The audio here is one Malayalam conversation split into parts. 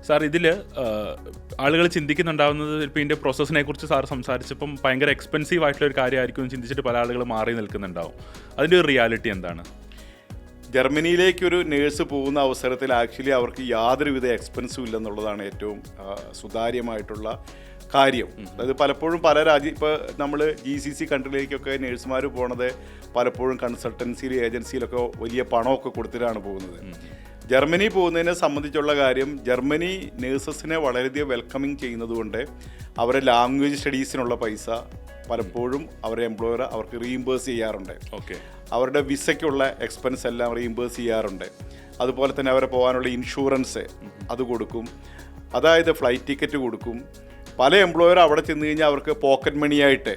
സാർ ഇതിൽ ആളുകൾ ചിന്തിക്കുന്നുണ്ടാവുന്നത് ഇപ്പോൾ ഇതിൻ്റെ പ്രോസസ്സിനെ കുറിച്ച് സാർ സംസാരിച്ചപ്പം ഭയങ്കര എക്സ്പെൻസീവ് ആയിട്ടുള്ള ഒരു കാര്യമായിരിക്കും ചിന്തിച്ചിട്ട് പല ആളുകൾ മാറി നിൽക്കുന്നുണ്ടാവും. അതിൻ്റെ ഒരു റിയാലിറ്റി എന്താണ്? ജർമ്മനിയിലേക്കൊരു നേഴ്സ് പോകുന്ന അവസരത്തിൽ ആക്ച്വലി അവർക്ക് യാതൊരുവിധ എക്സ്പെൻസും ഇല്ലെന്നുള്ളതാണ് ഏറ്റവും സുതാര്യമായിട്ടുള്ള കാര്യം. അതായത് പലപ്പോഴും പല ഇപ്പോൾ നമ്മൾ GCC കൺട്രിയിലേക്കൊക്കെ നേഴ്സുമാർ പോണത് പലപ്പോഴും കൺസൾട്ടൻസിയിലും ഏജൻസിയിലൊക്കെ വലിയ പണമൊക്കെ കൊടുത്തിട്ടാണ് പോകുന്നത്. ജർമ്മനി പോകുന്നതിനെ സംബന്ധിച്ചുള്ള കാര്യം, ജർമ്മനി നേഴ്സസിനെ വളരെയധികം വെൽക്കമിങ് ചെയ്യുന്നതുകൊണ്ട് അവരെ ലാംഗ്വേജ് സ്റ്റഡീസിനുള്ള പൈസ പലപ്പോഴും അവരുടെ എംപ്ലോയർ അവർക്ക് റീഇംബേഴ്സ് ചെയ്യാറുണ്ട്. ഓക്കെ, അവരുടെ വിസയ്ക്കുള്ള എക്സ്പെൻസ് എല്ലാം റീഇംബേഴ്സ് ചെയ്യാറുണ്ട്. അതുപോലെ തന്നെ അവരെ പോകാനുള്ള ഇൻഷുറൻസ് അത് കൊടുക്കും, അതായത് ഫ്ലൈറ്റ് ടിക്കറ്റ് കൊടുക്കും. പല എംപ്ലോയർ അവിടെ ചെന്ന് കഴിഞ്ഞാൽ അവർക്ക് പോക്കറ്റ് മണിയായിട്ട്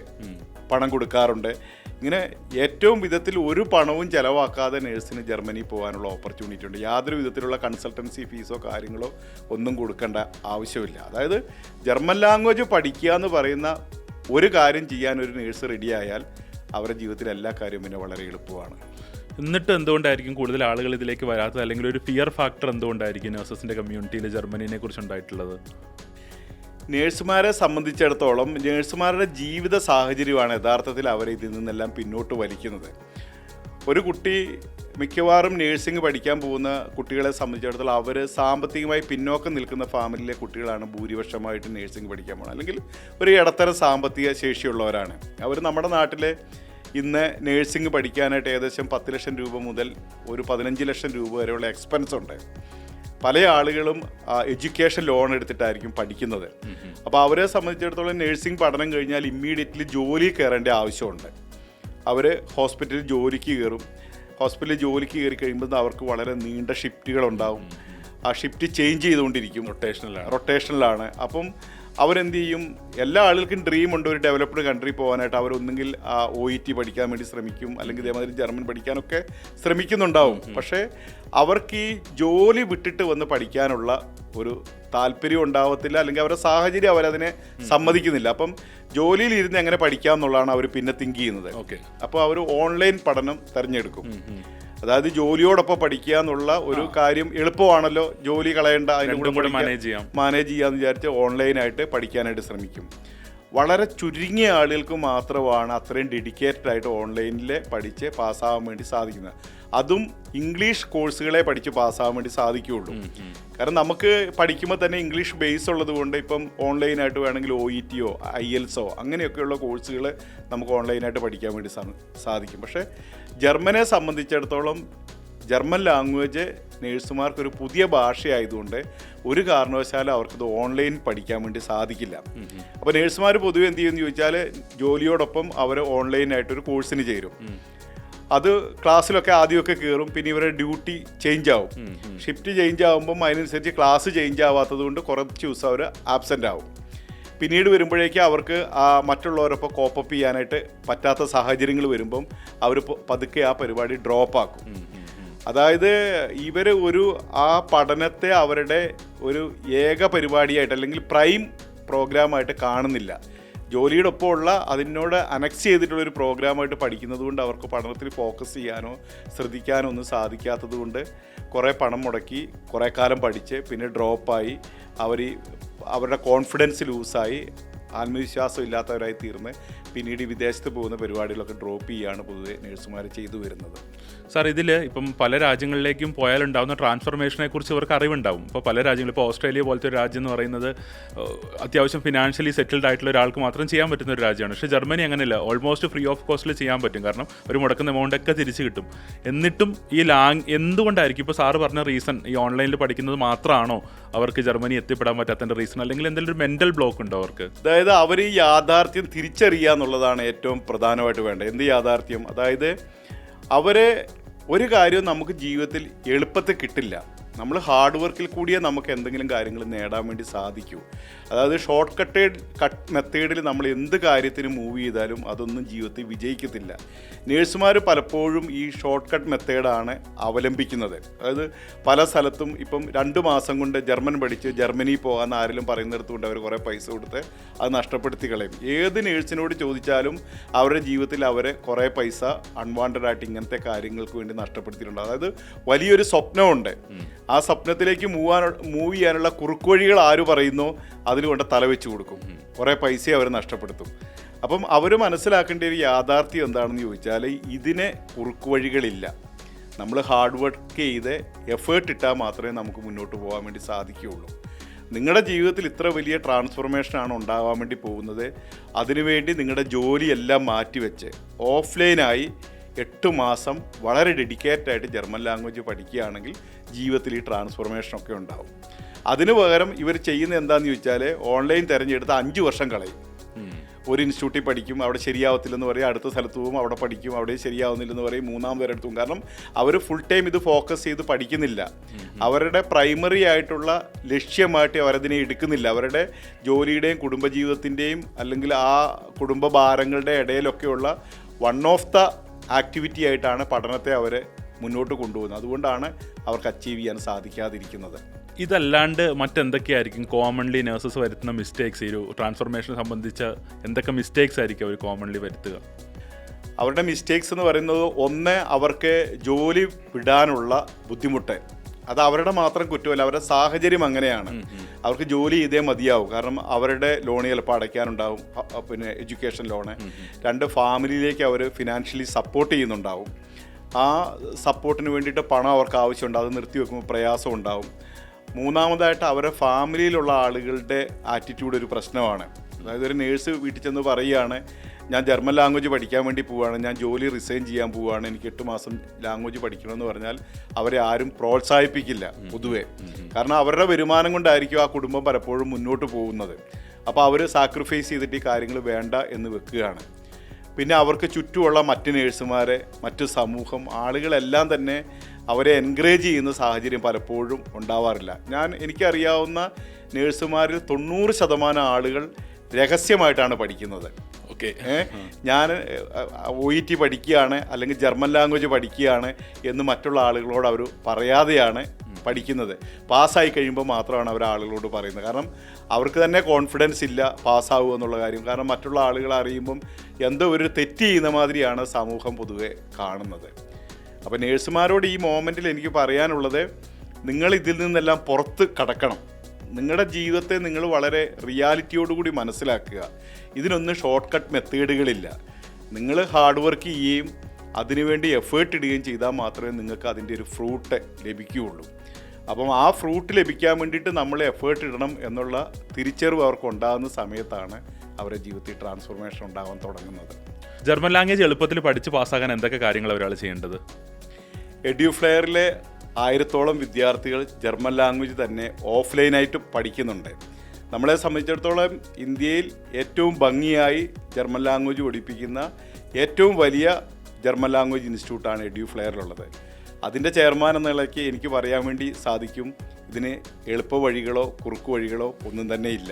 പണം കൊടുക്കാറുണ്ട്. ഇങ്ങനെ ഏറ്റവും വിധത്തിൽ ഒരു പണവും ചിലവാക്കാതെ നേഴ്സിന് ജർമ്മനി പോകാനുള്ള ഓപ്പർച്യൂണിറ്റി ഉണ്ട്. യാതൊരു വിധത്തിലുള്ള കൺസൾട്ടൻസി ഫീസോ കാര്യങ്ങളോ ഒന്നും കൊടുക്കേണ്ട ആവശ്യമില്ല. അതായത് ജർമ്മൻ ലാംഗ്വേജ് പഠിക്കുക എന്ന് പറയുന്ന ഒരു കാര്യം ചെയ്യാൻ ഒരു നേഴ്സ് റെഡിയായാൽ അവരുടെ ജീവിതത്തിൽ എല്ലാ കാര്യവും പിന്നെ വളരെ എളുപ്പമാണ്. എന്നിട്ട് എന്തുകൊണ്ടായിരിക്കും കൂടുതൽ ആളുകൾ ഇതിലേക്ക് വരാത്തത്, അല്ലെങ്കിൽ ഒരു ഫിയർ ഫാക്ടർ എന്തുകൊണ്ടായിരിക്കും നഴ്സസിൻ്റെ കമ്മ്യൂണിറ്റിയിൽ ജർമ്മനിനെ കുറിച്ച് ഉണ്ടായിട്ടുള്ളത്? നേഴ്സുമാരെ സംബന്ധിച്ചിടത്തോളം നേഴ്സുമാരുടെ ജീവിത സാഹചര്യമാണ് യഥാർത്ഥത്തിൽ അവരെ ഇതിൽ നിന്നെല്ലാം പിന്നോട്ട് വലിക്കുന്നത്. ഒരു കുട്ടി മിക്കവാറും നേഴ്സിംഗ് പഠിക്കാൻ പോകുന്ന കുട്ടികളെ സംബന്ധിച്ചിടത്തോളം അവർ സാമ്പത്തികമായി പിന്നോക്കം നിൽക്കുന്ന ഫാമിലിയിലെ കുട്ടികളാണ് ഭൂരിപക്ഷമായിട്ട് നേഴ്സിംഗ് പഠിക്കാൻ പോകുന്നത്. അല്ലെങ്കിൽ ഒരു ഇടത്തരം സാമ്പത്തിക ശേഷിയുള്ളവരാണ് അവർ. നമ്മുടെ നാട്ടിലെ ഇന്ന് നേഴ്സിംഗ് പഠിക്കാനായിട്ട് ഏകദേശം 10 ലക്ഷം രൂപ മുതൽ ഒരു 15 ലക്ഷം രൂപ വരെയുള്ള എക്സ്പെൻസ് ഉണ്ട്. പല ആളുകളും എഡ്യൂക്കേഷൻ ലോൺ എടുത്തിട്ടായിരിക്കും പഠിക്കുന്നത്. അപ്പോൾ അവരെ സംബന്ധിച്ചിടത്തോളം നേഴ്സിംഗ് പഠനം കഴിഞ്ഞാൽ ഇമ്മീഡിയറ്റ്ലി ജോലി കയറേണ്ട ആവശ്യമുണ്ട്. അവർ ഹോസ്പിറ്റലിൽ ജോലിക്ക് കയറും. ഹോസ്പിറ്റലിൽ ജോലിക്ക് കയറി കഴിയുമ്പോൾ അവർക്ക് വളരെ നീണ്ട ഷിഫ്റ്റുകളുണ്ടാവും. ആ ഷിഫ്റ്റ് ചേഞ്ച് ചെയ്തുകൊണ്ടിരിക്കും, റൊട്ടേഷനിലാണ്. അപ്പം അവരെന്ത് ചെയ്യും, എല്ലാ ആളുകൾക്കും ഡ്രീം ഉണ്ട് ഒരു ഡെവലപ്ഡ് കൺട്രി പോകാനായിട്ട്. അവരൊന്നെങ്കിൽ OET പഠിക്കാൻ വേണ്ടി ശ്രമിക്കും, അല്ലെങ്കിൽ ഇതേമാതിരി ജർമ്മൻ പഠിക്കാനൊക്കെ ശ്രമിക്കുന്നുണ്ടാവും. പക്ഷേ അവർക്ക് ഈ ജോലി വിട്ടിട്ട് വന്ന് പഠിക്കാനുള്ള ഒരു താല്പര്യം ഉണ്ടാവത്തില്ല, അല്ലെങ്കിൽ അവരുടെ സാഹചര്യം അവരതിനെ സമ്മതിക്കുന്നില്ല. അപ്പം ജോലിയിൽ ഇരുന്ന് എങ്ങനെ പഠിക്കാം എന്നുള്ളതാണ് അവർ പിന്നെ തിങ്ക് ചെയ്യുന്നത്. ഓക്കെ, അപ്പോൾ അവർ ഓൺലൈൻ പഠനം തിരഞ്ഞെടുക്കും. അതായത് ജോലിയോടൊപ്പം പഠിക്കുക എന്നുള്ള ഒരു കാര്യം എളുപ്പമാണല്ലോ, ജോലി കളയേണ്ട, അതിൻ്റെ കൂടെ മാനേജ് ചെയ്യാമെന്ന് വിചാരിച്ച് ഓൺലൈനായിട്ട് പഠിക്കാനായിട്ട് ശ്രമിക്കും. വളരെ ചുരുങ്ങിയ ആളുകൾക്ക് മാത്രമാണ് അത്രയും ഡെഡിക്കേറ്റഡ് ആയിട്ട് ഓൺലൈനിൽ പഠിച്ച് പാസ്സാവാൻ വേണ്ടി സാധിക്കുന്നത്. അതും ഇംഗ്ലീഷ് കോഴ്സുകളെ പഠിച്ച് പാസ്സാവാൻ വേണ്ടി സാധിക്കുകയുള്ളൂ. കാരണം നമുക്ക് പഠിക്കുമ്പോൾ തന്നെ ഇംഗ്ലീഷ് ബേസ് ഉള്ളത് കൊണ്ട് ഇപ്പം ഓൺലൈനായിട്ട് വേണമെങ്കിൽ OETയോ IELTSോ അങ്ങനെയൊക്കെയുള്ള കോഴ്സുകൾ നമുക്ക് ഓൺലൈനായിട്ട് പഠിക്കാൻ വേണ്ടി സാധിക്കും. പക്ഷേ ജർമ്മനെ സംബന്ധിച്ചിടത്തോളം ജർമ്മൻ ലാംഗ്വേജ് നേഴ്സുമാർക്കൊരു പുതിയ ഭാഷയായതുകൊണ്ട് ഒരു കാരണവശാലും അവർക്കത് ഓൺലൈൻ പഠിക്കാൻ വേണ്ടി സാധിക്കില്ല. അപ്പോൾ നേഴ്സുമാർ പൊതുവെ എന്ത് ചെയ്യുമെന്ന് ചോദിച്ചാൽ ജോലിയോടൊപ്പം അവർ ഓൺലൈനായിട്ടൊരു കോഴ്സിന് ചേരും. അത് ക്ലാസ്സിലൊക്കെ ആദ്യമൊക്കെ കയറും, പിന്നെ ഇവരുടെ ഡ്യൂട്ടി ചേഞ്ച് ആവും. ഷിഫ്റ്റ് ചേഞ്ച് ആകുമ്പം അതിനനുസരിച്ച് ക്ലാസ് ചേഞ്ച് ആവാത്തത് കൊണ്ട് കുറച്ച് ദിവസം അവർ ആബ്സെൻ്റ് ആവും. പിന്നീട് വരുമ്പോഴേക്കും അവർക്ക് മറ്റുള്ളവരൊപ്പം കോപ്പപ്പ് ചെയ്യാനായിട്ട് പറ്റാത്ത സാഹചര്യങ്ങൾ വരുമ്പം അവർ പതുക്കെ ആ പരിപാടി ഡ്രോപ്പ് ആക്കും. അതായത് ഇവർ ആ പഠനത്തെ അവരുടെ ഒരു ഏക പരിപാടിയായിട്ട് അല്ലെങ്കിൽ പ്രൈം പ്രോഗ്രാമായിട്ട് കാണുന്നില്ല. ജോലിയുടെ ഒപ്പമുള്ള അതിനോട് അനക്സ് ചെയ്തിട്ടുള്ളൊരു പ്രോഗ്രാമായിട്ട് പഠിക്കുന്നത് കൊണ്ട് അവർക്ക് പഠനത്തിൽ ഫോക്കസ് ചെയ്യാനോ ശ്രദ്ധിക്കാനോ ഒന്നും സാധിക്കാത്തത് കൊണ്ട് കുറേ പണം മുടക്കി കുറേ കാലം പഠിച്ച് പിന്നെ ഡ്രോപ്പായി അവരുടെ കോൺഫിഡൻസ് ലൂസായി ആത്മവിശ്വാസം ഇല്ലാത്തവരായി തീർന്ന് പിന്നീട് വിദേശത്ത് പോകുന്ന പരിപാടികളൊക്കെ ഡ്രോപ്പ് ചെയ്യുകയാണ് പൊതുവെ നേഴ്സുമാർ ചെയ്തു വരുന്നത്. സാർ, ഇതിൽ ഇപ്പം പല രാജ്യങ്ങളിലേക്കും പോയാലുണ്ടാകുന്ന ട്രാൻസ്ഫോർമേഷനെ കുറിച്ച് ഇവർക്ക് അറിവുണ്ടാവും. ഇപ്പോൾ പല രാജ്യങ്ങളും, ഇപ്പോൾ ഓസ്ട്രേലിയ പോലത്തെ ഒരു രാജ്യം എന്ന് പറയുന്നത് അത്യാവശ്യം ഫിനാൻഷ്യലി സെറ്റിൽഡ് ആയിട്ടുള്ള ഒരാൾക്ക് മാത്രം ചെയ്യാൻ പറ്റുന്ന ഒരു രാജ്യമാണ്. പക്ഷേ ജർമ്മനി അങ്ങനെയല്ല, ഓൾമോസ്റ്റ് ഫ്രീ ഓഫ് കോസ്റ്റിൽ ചെയ്യാൻ പറ്റും. കാരണം ഒരു മുടക്കുന്ന എമൗണ്ടൊക്കെ തിരിച്ച് കിട്ടും. എന്നിട്ടും ഈ എന്തുകൊണ്ടായിരിക്കും ഇപ്പോൾ സാറ് പറഞ്ഞ റീസൺ ഈ ഓൺലൈനിൽ പഠിക്കുന്നത് മാത്രമാണോ അവർക്ക് ജർമ്മനി എത്തിപ്പെടാൻ പറ്റാത്തതിൻ്റെ റീസൺ, അല്ലെങ്കിൽ എന്തെങ്കിലും ഒരു മെൻ്റൽ ബ്ലോക്ക് ഉണ്ടോ അവർക്ക്? അതായത് അവർ ഈ യാഥാർത്ഥ്യം തിരിച്ചറിയുക എന്നുള്ളതാണ് ഏറ്റവും പ്രധാനമായിട്ട് വേണ്ടത്. എന്ത് യാഥാർത്ഥ്യം? അതായത് ഒരു കാര്യവും നമുക്ക് ജീവിതത്തിൽ എളുപ്പത്തിൽ കിട്ടില്ല. നമ്മൾ ഹാർഡ് വർക്കിൽ കൂടിയേ നമുക്ക് എന്തെങ്കിലും കാര്യങ്ങൾ നേടാൻ വേണ്ടി സാധിക്കൂ. അതായത് ഷോർട്ട് കട്ട് മെത്തേഡിൽ നമ്മൾ എന്ത് കാര്യത്തിന് മൂവ് ചെയ്താലും അതൊന്നും ജീവിതത്തിൽ വിജയിക്കത്തില്ല. നേഴ്സുമാർ പലപ്പോഴും ഈ ഷോർട്ട് കട്ട് മെത്തേഡാണ് അവലംബിക്കുന്നത്. അതായത് പല സ്ഥലത്തും ഇപ്പം 2 മാസം കൊണ്ട് ജർമ്മൻ പഠിച്ച് ജർമ്മനി പോകാമെന്ന് ആരെങ്കിലും പറയുന്നിടത്ത് കൊണ്ട് അവർ കുറേ പൈസ കൊടുത്ത് അത് നഷ്ടപ്പെടുത്തി കളയും. ഏത് നേഴ്സിനോട് ചോദിച്ചാലും അവരുടെ ജീവിതത്തിൽ അവർ കുറേ പൈസ അൺവാണ്ടഡ് ആയിട്ട് ഇങ്ങനത്തെ കാര്യങ്ങൾക്ക് വേണ്ടി നഷ്ടപ്പെടുത്തിയിട്ടുണ്ട്. അതായത് വലിയൊരു സ്വപ്നമുണ്ട്, ആ സ്വപ്നത്തിലേക്ക് മൂവ് ചെയ്യാനുള്ള കുറുക്കുവഴികൾ ആര് പറയുന്നോ അതിന് കൊണ്ട് തലവെച്ച് കൊടുക്കും, കുറേ പൈസ അവർ നഷ്ടപ്പെടുത്തും. അപ്പം അവർ മനസ്സിലാക്കേണ്ട ഒരു യാഥാർത്ഥ്യം എന്താണെന്ന് ചോദിച്ചാൽ ഇതിന് കുറുക്കുവഴികളില്ല. നമ്മൾ ഹാർഡ് വർക്ക് ചെയ്ത് എഫേർട്ട് ഇട്ടാൽ മാത്രമേ നമുക്ക് മുന്നോട്ട് പോകാൻ വേണ്ടി സാധിക്കുകയുള്ളൂ. നിങ്ങളുടെ ജീവിതത്തിൽ ഇത്ര വലിയ ട്രാൻസ്ഫോർമേഷനാണ് ഉണ്ടാകാൻ വേണ്ടി പോകുന്നത്. അതിനുവേണ്ടി നിങ്ങളുടെ ജോലിയെല്ലാം മാറ്റിവെച്ച് ഓഫ്ലൈനായി 8 മാസം വളരെ ഡെഡിക്കേറ്റഡായിട്ട് ജർമ്മൻ ലാംഗ്വേജ് പഠിക്കുകയാണെങ്കിൽ ജീവിതത്തിൽ ഈ ട്രാൻസ്ഫോർമേഷനൊക്കെ ഉണ്ടാവും. അതിന് പകരം ഇവർ ചെയ്യുന്നത് എന്താണെന്ന് ചോദിച്ചാൽ ഓൺലൈൻ തിരഞ്ഞെടുത്ത് 5 വർഷം കളയും. ഒരു ഇൻസ്റ്റിറ്റ്യൂട്ടിൽ പഠിക്കും, അവിടെ ശരിയാവത്തില്ലെന്ന് പറയും, അടുത്ത സ്ഥലത്ത് പോകും, അവിടെ പഠിക്കും, അവിടെ ശരിയാവുന്നില്ലെന്ന് പറയും, 3-ാമത് ഒരിടത്തും. കാരണം അവർ ഫുൾ ടൈം ഇത് ഫോക്കസ് ചെയ്ത് പഠിക്കുന്നില്ല. അവരുടെ പ്രൈമറി ആയിട്ടുള്ള ലക്ഷ്യമായിട്ട് അവരതിനെ എടുക്കുന്നില്ല. അവരുടെ ജോലിയുടെയും കുടുംബജീവിതത്തിൻ്റെയും അല്ലെങ്കിൽ ആ കുടുംബ ഭാരങ്ങളുടെ ഇടയിലൊക്കെയുള്ള വൺ ഓഫ് ദ ആക്ടിവിറ്റി ആയിട്ടാണ് പഠനത്തെ അവർ മുന്നോട്ട് കൊണ്ടുപോകുന്നത്. അതുകൊണ്ടാണ് അവർക്ക് അച്ചീവ് ചെയ്യാൻ സാധിക്കാതിരിക്കുന്നത്. ഇതല്ലാണ്ട് മറ്റെന്തൊക്കെയായിരിക്കും കോമൺലി നഴ്സസ് വരുത്തുന്ന മിസ്റ്റേക്സ്? ഈ ഒരു ട്രാൻസ്ഫോർമേഷനെ സംബന്ധിച്ച എന്തൊക്കെ മിസ്റ്റേക്സ് ആയിരിക്കും അവർ കോമൺലി വരുത്തുക? അവരുടെ മിസ്റ്റേക്സ് എന്ന് പറയുന്നത്, ഒന്ന്, അവർക്ക് ജോലി വിടാനുള്ള ബുദ്ധിമുട്ട്. അത് അവരുടെ മാത്രം കുറ്റമല്ല, അവരുടെ സാഹചര്യം അങ്ങനെയാണ്. അവർക്ക് ജോലി ചെയ്തേ മതിയാവും. കാരണം അവരുടെ ലോൺ ചിലപ്പോൾ അടയ്ക്കാനുണ്ടാവും, പിന്നെ എഡ്യൂക്കേഷൻ ലോണ്. 2, ഫാമിലിയിലേക്ക് അവർ ഫിനാൻഷ്യലി സപ്പോർട്ട് ചെയ്യുന്നുണ്ടാവും. ആ സപ്പോർട്ടിന് വേണ്ടിയിട്ട് പണം അവർക്ക് ആവശ്യമുണ്ട്. അത് നിർത്തി വെക്കുമ്പോൾ പ്രയാസം ഉണ്ടാവും. 3-മതായിട്ട് അവരുടെ ഫാമിലിയിലുള്ള ആളുകളുടെ ആറ്റിറ്റ്യൂഡ് ഒരു പ്രശ്നമാണ്. അതായത് ഒരു നേഴ്സ് വീട്ടിൽ ചെന്ന് പറയുകയാണ്, ഞാൻ ജർമ്മൻ ലാംഗ്വേജ് പഠിക്കാൻ വേണ്ടി പോവുകയാണ്, ഞാൻ ജോലി റിസൈൻ ചെയ്യാൻ പോവുകയാണ്, എനിക്ക് 8 മാസം ലാംഗ്വേജ് പഠിക്കണമെന്ന് പറഞ്ഞാൽ അവരെ ആരും പ്രോത്സാഹിപ്പിക്കില്ല പൊതുവേ. കാരണം അവരുടെ വരുമാനം കൊണ്ടായിരിക്കും ആ കുടുംബം പലപ്പോഴും മുന്നോട്ട് പോകുന്നത്. അപ്പോൾ അവർ സാക്രിഫൈസ് ചെയ്തിട്ട് ഈ കാര്യങ്ങൾ വേണ്ട എന്ന് വെക്കുകയാണ്. പിന്നെ അവർക്ക് ചുറ്റുമുള്ള മറ്റ് നേഴ്സുമാരെ, മറ്റ് സമൂഹം, ആളുകളെല്ലാം തന്നെ അവരെ എൻകറേജ് ചെയ്യുന്ന സാഹചര്യം പലപ്പോഴും ഉണ്ടാവാറില്ല. എനിക്കറിയാവുന്ന നേഴ്സുമാരിൽ 90% ആളുകൾ രഹസ്യമായിട്ടാണ് പഠിക്കുന്നത്. ഓക്കെ, ഞാൻ OET പഠിക്കുകയാണ് അല്ലെങ്കിൽ ജർമ്മൻ ലാംഗ്വേജ് പഠിക്കുകയാണ് എന്ന് മറ്റുള്ള ആളുകളോട് അവർ പറയാതെയാണ് പഠിക്കുന്നത്. പാസ്സായി കഴിയുമ്പോൾ മാത്രമാണ് അവർ ആളുകളോട് പറയുന്നത്. കാരണം അവർക്ക് തന്നെ കോൺഫിഡൻസ് ഇല്ല പാസ്സാവുക എന്നുള്ള കാര്യം. കാരണം മറ്റുള്ള ആളുകൾ അറിയുമ്പം എന്തോ ഒരു തെറ്റ് ചെയ്യുന്ന മാതിരിയാണ് സമൂഹം പൊതുവെ കാണുന്നത്. അപ്പോൾ നേഴ്സുമാരോട് ഈ മോമെൻറ്റിൽ എനിക്ക് പറയാനുള്ളത്, നിങ്ങൾ ഇതിൽ നിന്നെല്ലാം പുറത്ത് കടക്കണം. നിങ്ങളുടെ ജീവിതത്തെ നിങ്ങൾ വളരെ റിയാലിറ്റിയോടുകൂടി മനസ്സിലാക്കുക. ഇതിനൊന്നും ഷോർട്ട് കട്ട് മെത്തേഡുകളില്ല. നിങ്ങൾ ഹാർഡ് വർക്ക് ചെയ്യുകയും അതിനുവേണ്ടി എഫേർട്ട് ഇടുകയും ചെയ്താൽ മാത്രമേ നിങ്ങൾക്ക് അതിൻ്റെ ഒരു ഫ്രൂട്ട് ലഭിക്കുകയുള്ളൂ. അപ്പം ആ ഫ്രൂട്ട് ലഭിക്കാൻ വേണ്ടിയിട്ട് നമ്മൾ എഫേർട്ട് ഇടണം എന്നുള്ള തിരിച്ചറിവ് അവർക്ക് ഉണ്ടാകുന്ന സമയത്താണ് അവരുടെ ജീവിതത്തിൽ ട്രാൻസ്ഫോർമേഷൻ ഉണ്ടാകാൻ തുടങ്ങുന്നത്. ജർമ്മൻ ലാംഗ്വേജ് എളുപ്പത്തിൽ പഠിച്ച് പാസ്സാകാൻ എന്തൊക്കെ കാര്യങ്ങൾ ഒരാൾ ചെയ്യേണ്ടത്? എഡ്യൂഫ്ലെയറിലെ 1000-ഓളം വിദ്യാർത്ഥികൾ ജർമ്മൻ ലാംഗ്വേജ് തന്നെ ഓഫ്ലൈനായിട്ട് പഠിക്കുന്നുണ്ട്. നമ്മളെ സംബന്ധിച്ചിടത്തോളം ഇന്ത്യയിൽ ഏറ്റവും ഭംഗിയായി ജർമ്മൻ ലാംഗ്വേജ് പഠിപ്പിക്കുന്ന ഏറ്റവും വലിയ ജർമ്മൻ ലാംഗ്വേജ് ഇൻസ്റ്റിറ്റ്യൂട്ടാണ് എഡ്യൂഫ്ലെയറിലുള്ളത്. അതിൻ്റെ ചെയർമാൻ എന്ന നിലയ്ക്ക് എനിക്ക് പറയാൻ വേണ്ടി സാധിക്കും, ഇതിന് എളുപ്പ വഴികളോ കുറുക്കു വഴികളോ ഒന്നും തന്നെ ഇല്ല.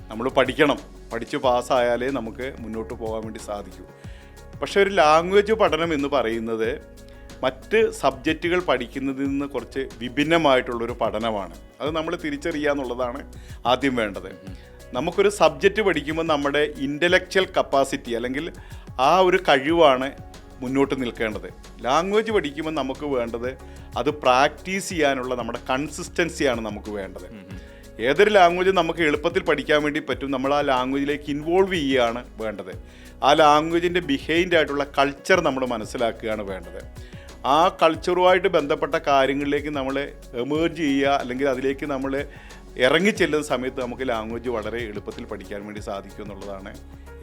നമ്മൾ പഠിക്കണം, പഠിച്ച് പാസ്സായാലേ നമുക്ക് മുന്നോട്ട് പോകാൻ വേണ്ടി സാധിക്കൂ. പക്ഷേ ഒരു ലാംഗ്വേജ് പഠനം എന്ന് പറയുന്നത് മറ്റ് സബ്ജക്റ്റുകൾ പഠിക്കുന്നതിൽ നിന്ന് കുറച്ച് വിഭിന്നമായിട്ടുള്ളൊരു പഠനമാണ്. അത് നമ്മൾ തിരിച്ചറിയുക എന്നുള്ളതാണ് ആദ്യം വേണ്ടത്. നമുക്കൊരു സബ്ജക്റ്റ് പഠിക്കുമ്പോൾ നമ്മുടെ ഇൻ്റലക്ച്വൽ കപ്പാസിറ്റി അല്ലെങ്കിൽ ആ ഒരു കഴിവാണ് മുന്നോട്ട് നിൽക്കേണ്ടത്. ലാംഗ്വേജ് പഠിക്കുമ്പോൾ നമുക്ക് വേണ്ടത് അത് പ്രാക്ടീസ് ചെയ്യാനുള്ള നമ്മുടെ കൺസിസ്റ്റൻസിയാണ് നമുക്ക് വേണ്ടത്. ഏതൊരു ലാംഗ്വേജ് നമുക്ക് എളുപ്പത്തിൽ പഠിക്കാൻ വേണ്ടി പറ്റും, നമ്മൾ ആ ലാംഗ്വേജിലേക്ക് ഇൻവോൾവ് ചെയ്യുകയാണ് വേണ്ടത്. ആ ലാംഗ്വേജിൻ്റെ ബിഹൈൻഡ് ആയിട്ടുള്ള കൾച്ചർ നമ്മൾ മനസ്സിലാക്കുകയാണ് വേണ്ടത്. ആ കൾച്ചറുമായിട്ട് ബന്ധപ്പെട്ട കാര്യങ്ങളിലേക്ക് നമ്മൾ എമേർജ് ചെയ്യുക അല്ലെങ്കിൽ അതിലേക്ക് നമ്മൾ ഇറങ്ങിച്ചെല്ലുന്ന സമയത്ത് നമുക്ക് ലാംഗ്വേജ് വളരെ എളുപ്പത്തിൽ പഠിക്കാൻ വേണ്ടി സാധിക്കും എന്നുള്ളതാണ്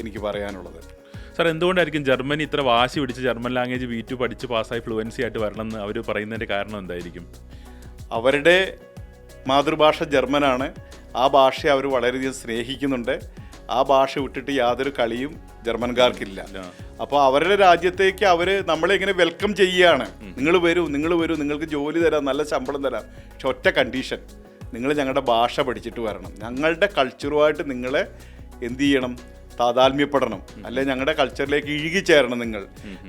എനിക്ക് പറയാനുള്ളത്. സാർ, എന്തുകൊണ്ടായിരിക്കും ജർമ്മനി ഇത്ര വാശി പിടിച്ച് ജർമ്മൻ ലാംഗ്വേജ് V2 പഠിച്ച് പാസ്സായി ഫ്ലുവൻസി ആയിട്ട് വരണമെന്ന് അവർ പറയുന്നതിൻ്റെ കാരണം എന്തായിരിക്കും? അവരുടെ മാതൃഭാഷ ജർമ്മനാണ്. ആ ഭാഷയെ അവർ വളരെയധികം സ്നേഹിക്കുന്നുണ്ട്. ആ ഭാഷ വിട്ടിട്ട് യാതൊരു കളിയും ജർമ്മൻകാർക്കില്ല. അപ്പോൾ അവരുടെ രാജ്യത്തേക്ക് അവർ നമ്മളെ ഇങ്ങനെ വെൽക്കം ചെയ്യുകയാണ്. നിങ്ങൾ വരൂ, നിങ്ങൾക്ക് ജോലി തരാം, നല്ല ശമ്പളം തരാം. പക്ഷെ ഒറ്റ കണ്ടീഷൻ, നിങ്ങൾ ഞങ്ങളുടെ ഭാഷ പഠിച്ചിട്ട് വരണം. ഞങ്ങളുടെ കൾച്ചറുമായിട്ട് നിങ്ങളെ എന്ത് ചെയ്യണം, താതാത്മ്യപ്പെടണം. അല്ലെ ഞങ്ങളുടെ കൾച്ചറിലേക്ക് ഇഴുകിച്ചേരണം.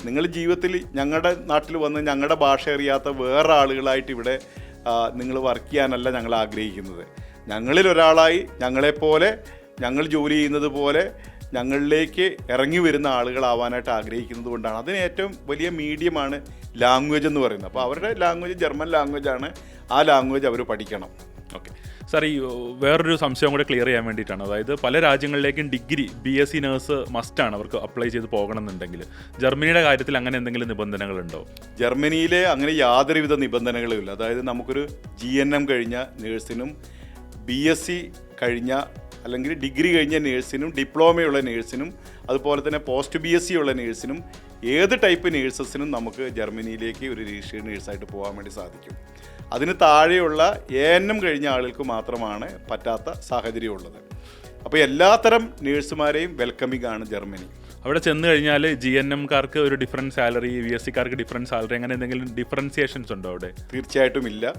നിങ്ങൾ ജീവിതത്തിൽ ഞങ്ങളുടെ നാട്ടിൽ വന്ന് ഞങ്ങളുടെ ഭാഷ അറിയാത്ത വേറെ ആളുകളായിട്ട് ഇവിടെ നിങ്ങൾ വർക്ക് ചെയ്യാനല്ല ഞങ്ങൾ ആഗ്രഹിക്കുന്നത്. ഞങ്ങളിൽ ഒരാളായി ഞങ്ങളെപ്പോലെ ഞങ്ങൾ ജോലി ചെയ്യുന്നത് പോലെ ഞങ്ങളിലേക്ക് ഇറങ്ങി വരുന്ന ആളുകളാവാനായിട്ട് ആഗ്രഹിക്കുന്നത് കൊണ്ടാണ്. അതിന് ഏറ്റവും വലിയ മീഡിയമാണ് ലാംഗ്വേജ് എന്ന് പറയുന്നത്. അപ്പോൾ അവരുടെ ലാംഗ്വേജ് ജർമ്മൻ ലാംഗ്വേജാണ്, ആ ലാംഗ്വേജ് അവർ പഠിക്കണം. ഓക്കെ സാർ, ഈ വേറൊരു സംശയം കൂടെ ക്ലിയർ ചെയ്യാൻ വേണ്ടിയിട്ടാണ്. അതായത് പല രാജ്യങ്ങളിലേക്കും ഡിഗ്രി BSc നേഴ്സ് മസ്റ്റാണ് അവർക്ക് അപ്ലൈ ചെയ്ത് പോകണമെന്നുണ്ടെങ്കിൽ. ജർമ്മനിയുടെ കാര്യത്തിൽ അങ്ങനെ എന്തെങ്കിലും നിബന്ധനകളുണ്ടോ? ജർമ്മനിയിലെ അങ്ങനെ യാതൊരുവിധ നിബന്ധനകളും ഇല്ല. അതായത് നമുക്കൊരു GNM കഴിഞ്ഞ നേഴ്സിനും BSc കഴിഞ്ഞ അല്ലെങ്കിൽ ഡിഗ്രി കഴിഞ്ഞ നേഴ്സിനും ഡിപ്ലോമയുള്ള നേഴ്സിനും അതുപോലെ തന്നെ പോസ്റ്റ് BSc ഉള്ള നേഴ്സിനും ഏത് ടൈപ്പ് നേഴ്സസിനും നമുക്ക് ജർമ്മനിയിലേക്ക് ഒരു രജിസ്റ്റേർഡ് നേഴ്സായിട്ട് പോകാൻ വേണ്ടി സാധിക്കും. അതിന് താഴെയുള്ള ANM കഴിഞ്ഞ ആളുകൾക്ക് മാത്രമാണ് പറ്റാത്ത സാഹചര്യമുള്ളത്. അപ്പോൾ എല്ലാത്തരം നേഴ്സുമാരെയും വെൽക്കമിംഗ് ആണ് ജർമ്മനി. അവിടെ ചെന്ന് കഴിഞ്ഞാൽ GNMകാർക്ക് ഒരു ഡിഫറൻറ്റ് സാലറി, BScക്കാർക്ക് ഡിഫറൻറ്റ് സാലറി, അങ്ങനെ എന്തെങ്കിലും ഡിഫറൻസിയേഷൻസ് ഉണ്ടോ അവിടെ? തീർച്ചയായിട്ടും ഇല്ല.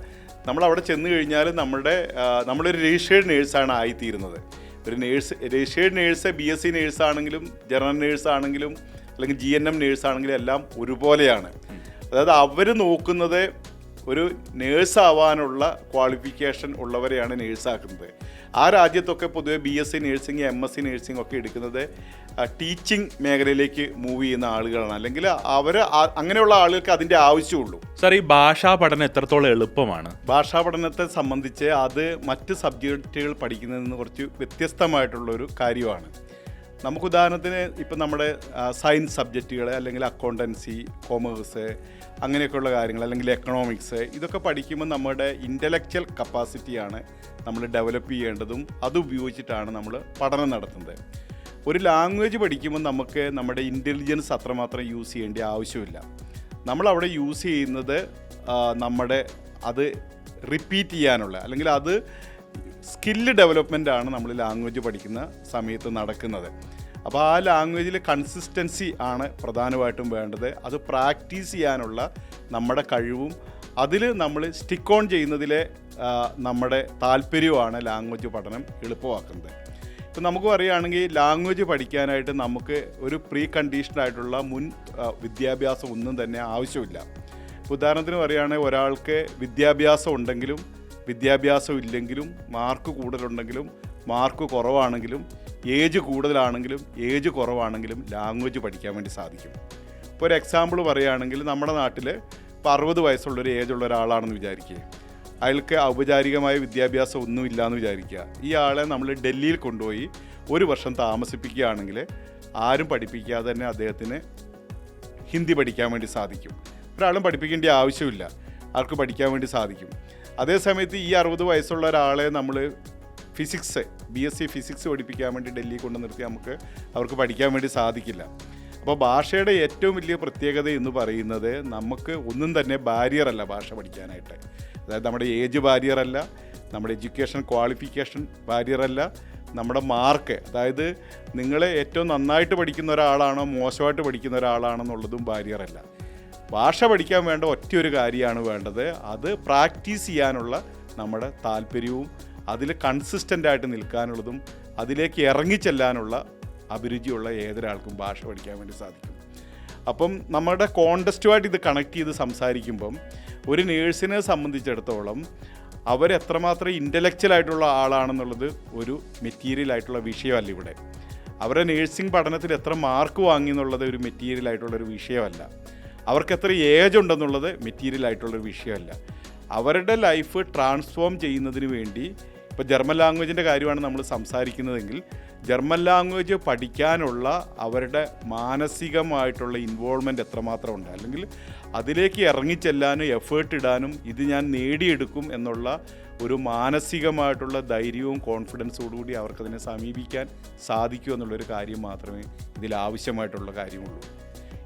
നമ്മളവിടെ ചെന്ന് കഴിഞ്ഞാൽ നമ്മളൊരു രജിസ്റ്റേർഡ് നേഴ്സാണ് ആയിത്തീരുന്നത്. ഒരു രജിസ്റ്റേർഡ് നേഴ്സ് BSc നേഴ്സാണെങ്കിലും ജനറൽ നേഴ്സാണെങ്കിലും അല്ലെങ്കിൽ GNM നേഴ്സാണെങ്കിലും എല്ലാം ഒരുപോലെയാണ്. അതായത് അവർ നോക്കുന്നത് ഒരു നേഴ്സാവാനുള്ള ക്വാളിഫിക്കേഷൻ ഉള്ളവരെയാണ് നേഴ്സാക്കുന്നത്. ആ രാജ്യത്തൊക്കെ പൊതുവെ BSc നേഴ്സിംഗ്, MSc നേഴ്സിംഗ് ഒക്കെ എടുക്കുന്നത് ടീച്ചിങ് മേഖലയിലേക്ക് മൂവ് ചെയ്യുന്ന ആളുകളാണ്. അല്ലെങ്കിൽ അങ്ങനെയുള്ള ആളുകൾക്ക് അതിൻ്റെ ആവശ്യമുള്ളൂ. സാർ, ഈ ഭാഷാ പഠനം എത്രത്തോളം എളുപ്പമാണ്? ഭാഷാ പഠനത്തെ സംബന്ധിച്ച് അത് മറ്റ് സബ്ജക്റ്റുകൾ പഠിക്കുന്നതിൽ നിന്ന് കുറച്ച് വ്യത്യസ്തമായിട്ടുള്ളൊരു കാര്യമാണ്. നമുക്ക് ഉദാഹരണത്തിന് ഇപ്പം നമ്മുടെ സയൻസ് സബ്ജക്റ്റുകൾ അല്ലെങ്കിൽ അക്കൗണ്ടൻസി, കൊമേഴ്സ്, അങ്ങനെയൊക്കെയുള്ള കാര്യങ്ങൾ, അല്ലെങ്കിൽ എക്കണോമിക്സ്, ഇതൊക്കെ പഠിക്കുമ്പോൾ നമ്മുടെ ഇൻ്റലക്ച്വൽ കപ്പാസിറ്റിയാണ് നമ്മൾ ഡെവലപ്പ് ചെയ്യേണ്ടതും അതുപയോഗിച്ചിട്ടാണ് നമ്മൾ പഠനം നടത്തുന്നത്. ഒരു ലാംഗ്വേജ് പഠിക്കുമ്പോൾ നമുക്ക് നമ്മുടെ ഇൻ്റലിജൻസ് അത്രമാത്രം യൂസ് ചെയ്യേണ്ട ആവശ്യമില്ല. നമ്മളവിടെ യൂസ് ചെയ്യുന്നത് അത് റിപ്പീറ്റ് ചെയ്യാനുള്ള അല്ലെങ്കിൽ അത് സ്കില്ല് ഡെവലപ്മെൻ്റ് ആണ് നമ്മൾ ലാംഗ്വേജ് പഠിക്കുന്ന സമയത്ത് നടക്കുന്നത്. അപ്പോൾ ആ ലാംഗ്വേജിൽ കൺസിസ്റ്റൻസി ആണ് പ്രധാനമായിട്ടും വേണ്ടത്. അത് പ്രാക്ടീസ് ചെയ്യാനുള്ള നമ്മുടെ കഴിവും അതിൽ നമ്മൾ സ്റ്റിക്ക് ഓൺ ചെയ്യുന്നതിലെ നമ്മുടെ താല്പര്യവുമാണ് ലാംഗ്വേജ് പഠനം എളുപ്പമാക്കുന്നത്. ഇപ്പം നമുക്ക് പറയുകയാണെങ്കിൽ ലാംഗ്വേജ് പഠിക്കാനായിട്ട് നമുക്ക് ഒരു പ്രീ കണ്ടീഷനായിട്ടുള്ള മുൻ വിദ്യാഭ്യാസം ഒന്നും തന്നെ ആവശ്യമില്ല. ഉദാഹരണത്തിന് പറയുകയാണെങ്കിൽ ഒരാൾക്ക് വിദ്യാഭ്യാസം ഉണ്ടെങ്കിലും വിദ്യാഭ്യാസം ഇല്ലെങ്കിലും, മാർക്ക് കൂടുതലുണ്ടെങ്കിലും മാർക്ക് കുറവാണെങ്കിലും, ഏജ് കൂടുതലാണെങ്കിലും ഏജ് കുറവാണെങ്കിലും ലാംഗ്വേജ് പഠിക്കാൻ വേണ്ടി സാധിക്കും. ഇപ്പോൾ ഒരു എക്സാമ്പിൾ പറയുകയാണെങ്കിൽ നമ്മുടെ നാട്ടിൽ ഇപ്പോൾ 60 വയസ്സുള്ളൊരു ഏജുള്ള ഒരാളാണെന്ന് വിചാരിക്കുക. അയാൾക്ക് ഔപചാരികമായ വിദ്യാഭ്യാസം ഒന്നുമില്ല എന്ന് വിചാരിക്കുക. ഈ ആളെ നമ്മൾ ഡൽഹിയിൽ കൊണ്ടുപോയി 1 വർഷം താമസിപ്പിക്കുകയാണെങ്കിൽ ആരും പഠിപ്പിക്കാതെ തന്നെ അദ്ദേഹത്തിന് ഹിന്ദി പഠിക്കാൻ വേണ്ടി സാധിക്കും. ഒരാളും പഠിപ്പിക്കേണ്ട ആവശ്യമില്ല, ആൾക്ക് പഠിക്കാൻ വേണ്ടി സാധിക്കും. അതേസമയത്ത് ഈ 60 വയസ്സുള്ള ഒരാളെ നമ്മൾ BSc ഫിസിക്സ് പഠിപ്പിക്കാൻ വേണ്ടി ഡൽഹി കൊണ്ട് നിർത്തി അവർക്ക് പഠിക്കാൻ വേണ്ടി സാധിക്കില്ല. അപ്പോൾ ഭാഷയുടെ ഏറ്റവും വലിയ പ്രത്യേകത എന്ന് പറയുന്നത് നമുക്ക് ഒന്നും തന്നെ ബാരിയറല്ല ഭാഷ പഠിക്കാനായിട്ട്. അതായത് നമ്മുടെ ഏജ് ബാരിയറല്ല, നമ്മുടെ എഡ്യൂക്കേഷൻ ക്വാളിഫിക്കേഷൻ ബാരിയറല്ല, നമ്മുടെ മാർക്ക്, അതായത് നിങ്ങൾ ഏറ്റവും നന്നായിട്ട് പഠിക്കുന്ന ഒരാളാണോ മോശമായിട്ട് പഠിക്കുന്ന ഒരാളാണെന്നുള്ളതും ബാരിയറല്ല. ഭാഷ പഠിക്കാൻ വേണ്ട ഒറ്റയൊരു കാര്യമാണ് വേണ്ടത്, അത് പ്രാക്ടീസ് ചെയ്യാനുള്ള നമ്മുടെ താല്പര്യവും അതിൽ കൺസിസ്റ്റൻ്റായിട്ട് നിൽക്കാനുള്ളതും അതിലേക്ക് ഇറങ്ങിച്ചെല്ലാനുള്ള അഭിരുചിയുള്ള ഏതൊരാൾക്കും ഭാഷ പഠിക്കാൻ വേണ്ടി സാധിക്കും. അപ്പം നമ്മുടെ കോണ്ടസ്റ്റുമായിട്ട് ഇത് കണക്ട് ചെയ്ത് സംസാരിക്കുമ്പം ഒരു നേഴ്സിനെ സംബന്ധിച്ചിടത്തോളം അവരെത്രമാത്രം ഇൻ്റലക്ച്വലായിട്ടുള്ള ആളാണെന്നുള്ളത് ഒരു മെറ്റീരിയലായിട്ടുള്ള വിഷയമല്ല ഇവിടെ. അവരുടെ നേഴ്സിംഗ് പഠനത്തിൽ എത്ര മാർക്ക് വാങ്ങി എന്നുള്ളത് ഒരു മെറ്റീരിയലായിട്ടുള്ളൊരു വിഷയമല്ല. അവർക്ക് എത്ര ഏജ് ഉണ്ടെന്നുള്ളത് മെറ്റീരിയലായിട്ടുള്ളൊരു വിഷയമല്ല. അവരുടെ ലൈഫ് ട്രാൻസ്ഫോം ചെയ്യുന്നതിന് വേണ്ടി ഇപ്പോൾ ജർമ്മൻ ലാംഗ്വേജിൻ്റെ കാര്യമാണ് നമ്മൾ സംസാരിക്കുന്നതെങ്കിൽ ജർമ്മൻ ലാംഗ്വേജ് പഠിക്കാനുള്ള അവരുടെ മാനസികമായിട്ടുള്ള ഇൻവോൾവ്മെൻറ്റ് എത്രമാത്രം ഉണ്ട്, അല്ലെങ്കിൽ അതിലേക്ക് ഇറങ്ങിച്ചെല്ലാനും എഫേർട്ട് ഇടാനും ഇത് ഞാൻ നേടിയെടുക്കും എന്നുള്ള ഒരു മാനസികമായിട്ടുള്ള ധൈര്യവും കോൺഫിഡൻസോടുകൂടി അവർക്കതിനെ സമീപിക്കാൻ സാധിക്കൂ എന്നുള്ളൊരു കാര്യം മാത്രമേ ഇതിൽ ആവശ്യമായിട്ടുള്ള കാര്യമുള്ളൂ.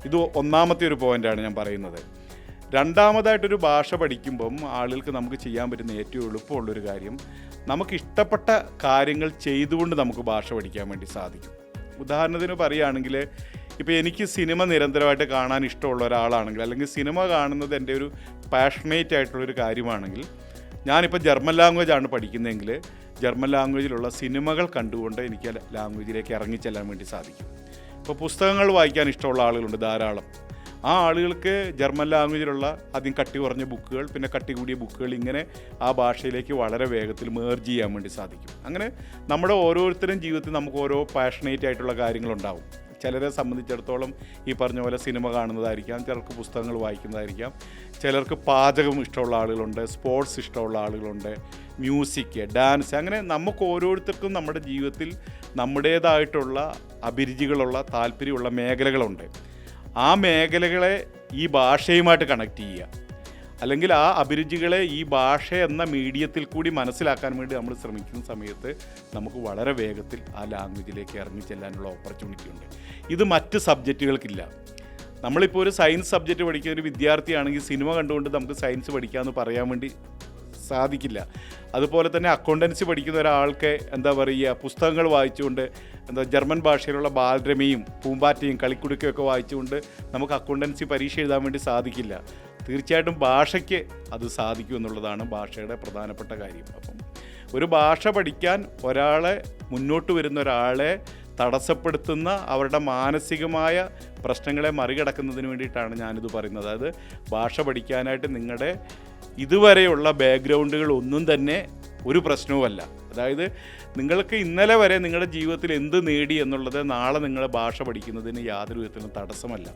ഇത് ഒന്നാമത്തെ ഒരു പോയിൻ്റാണ് ഞാൻ പറയുന്നത്. രണ്ടാമതായിട്ടൊരു ഭാഷ പഠിക്കുമ്പം ആളുകൾക്ക് നമുക്ക് ചെയ്യാൻ പറ്റുന്ന ഏറ്റവും എളുപ്പമുള്ളൊരു കാര്യം, നമുക്കിഷ്ടപ്പെട്ട കാര്യങ്ങൾ ചെയ്തുകൊണ്ട് നമുക്ക് ഭാഷ പഠിക്കാൻ വേണ്ടി സാധിക്കും. ഉദാഹരണത്തിന് പറയുകയാണെങ്കിൽ ഇപ്പോൾ എനിക്ക് സിനിമ നിരന്തരമായിട്ട് കാണാൻ ഇഷ്ടമുള്ള ഒരാളാണെങ്കിൽ, അല്ലെങ്കിൽ സിനിമ കാണുന്നത് എൻ്റെ ഒരു പാഷനേറ്റ് ആയിട്ടുള്ളൊരു കാര്യമാണെങ്കിൽ, ഞാനിപ്പോൾ ജർമ്മൻ ലാംഗ്വേജാണ് പഠിക്കുന്നതെങ്കിൽ ജർമ്മൻ ലാംഗ്വേജിലുള്ള സിനിമകൾ കണ്ടുകൊണ്ട് എനിക്ക് ലാംഗ്വേജിലേക്ക് ഇറങ്ങിച്ചെല്ലാൻ വേണ്ടി സാധിക്കും. ഇപ്പോൾ പുസ്തകങ്ങൾ വായിക്കാൻ ഇഷ്ടമുള്ള ആളുകളുണ്ട് ധാരാളം. ആ ആളുകൾക്ക് ജർമ്മൻ ലാംഗ്വേജിലുള്ള ആദ്യം കട്ടി കുറഞ്ഞ ബുക്കുകൾ, പിന്നെ കട്ടി കൂടിയ ബുക്കുകൾ, ഇങ്ങനെ ആ ഭാഷയിലേക്ക് വളരെ വേഗത്തിൽ മേർജ് ചെയ്യാൻ വേണ്ടി സാധിക്കും. അങ്ങനെ നമ്മുടെ ഓരോരുത്തരും ജീവിതത്തിൽ നമുക്ക് ഓരോ പാഷനേറ്റ് ആയിട്ടുള്ള കാര്യങ്ങളുണ്ടാവും. ചിലരെ സംബന്ധിച്ചിടത്തോളം ഈ പറഞ്ഞ പോലെ സിനിമ കാണുന്നതായിരിക്കാം, ചിലർക്ക് പുസ്തകങ്ങൾ വായിക്കുന്നതായിരിക്കാം, ചിലർക്ക് പാചകം ഇഷ്ടമുള്ള ആളുകളുണ്ട്, സ്പോർട്സ് ഇഷ്ടമുള്ള ആളുകളുണ്ട്, മ്യൂസിക്, ഡാൻസ്, അങ്ങനെ നമുക്ക് ഓരോരുത്തർക്കും നമ്മുടെ ജീവിതത്തിൽ നമ്മുടേതായിട്ടുള്ള അഭിരുചികളുള്ള താല്പര്യമുള്ള മേഖലകളുണ്ട്. ആ മേഖലകളെ ഈ ഭാഷയുമായിട്ട് കണക്ട് ചെയ്യുക, അല്ലെങ്കിൽ ആ അഭിരുചികളെ ഈ ഭാഷ എന്ന മീഡിയത്തിൽ കൂടി മനസ്സിലാക്കാൻ വേണ്ടി നമ്മൾ ശ്രമിക്കുന്ന സമയത്ത് നമുക്ക് വളരെ വേഗത്തിൽ ആ ലാംഗ്വേജിലേക്ക് ഇറങ്ങി ചെല്ലാനുള്ള ഓപ്പർച്യൂണിറ്റി ഉണ്ട്. ഇത് മറ്റ് സബ്ജക്റ്റുകൾക്കില്ല. നമ്മളിപ്പോൾ ഒരു സയൻസ് സബ്ജക്റ്റ് പഠിക്കുന്ന ഒരു വിദ്യാർത്ഥിയാണെങ്കിൽ സിനിമ കണ്ടുകൊണ്ട് നമുക്ക് സയൻസ് പഠിക്കാമെന്ന് പറയാൻ വേണ്ടി സാധിക്കില്ല. അതുപോലെ തന്നെ അക്കൗണ്ടൻസി പഠിക്കുന്ന ഒരാൾക്ക് എന്താ പറയുക, പുസ്തകങ്ങൾ വായിച്ചുകൊണ്ട് ജർമ്മൻ ഭാഷയിലുള്ള ബാലരമയും പൂമ്പാറ്റയും കളിക്കുടുക്കയൊക്കെ വായിച്ചുകൊണ്ട് നമുക്ക് അക്കൗണ്ടൻസി പരീക്ഷ എഴുതാൻ വേണ്ടി സാധിക്കില്ല. തീർച്ചയായിട്ടും ഭാഷയ്ക്ക് അത് സാധിക്കും എന്നുള്ളതാണ് ഭാഷയുടെ പ്രധാനപ്പെട്ട കാര്യം. അപ്പം ഒരു ഭാഷ പഠിക്കാൻ ഒരാളെ, മുന്നോട്ട് വരുന്ന ഒരാളെ തടസ്സപ്പെടുത്തുന്ന അവരുടെ മാനസികമായ പ്രശ്നങ്ങളെ മറികടക്കുന്നതിന് വേണ്ടിയിട്ടാണ് ഞാനിത് പറയുന്നത്. അതായത് ഭാഷ പഠിക്കാനായിട്ട് നിങ്ങളുടെ ഇതുവരെയുള്ള ബാക്ക്ഗ്രൗണ്ടുകൾ ഒന്നും തന്നെ ഒരു പ്രശ്നവുമല്ല. അതായത് നിങ്ങൾക്ക് ഇന്നലെ വരെ നിങ്ങളുടെ ജീവിതത്തിൽ എന്ത് നേടി എന്നുള്ളത് നാളെ നിങ്ങൾ ഭാഷ പഠിക്കുന്നതിന് യാതൊരു വിധത്തിലും തടസ്സമല്ല.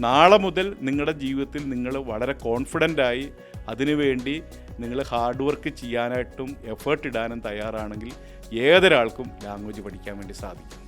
നാളെ മുതൽ നിങ്ങളുടെ ജീവിതത്തിൽ നിങ്ങൾ വളരെ കോൺഫിഡൻ്റായി അതിനുവേണ്ടി നിങ്ങൾ ഹാർഡ് വർക്ക് ചെയ്യാനായിട്ടും എഫേർട്ട് ഇടാനും തയ്യാറാണെങ്കിൽ ഏതൊരാൾക്കും ലാംഗ്വേജ് പഠിക്കാൻ വേണ്ടി സാധിക്കും.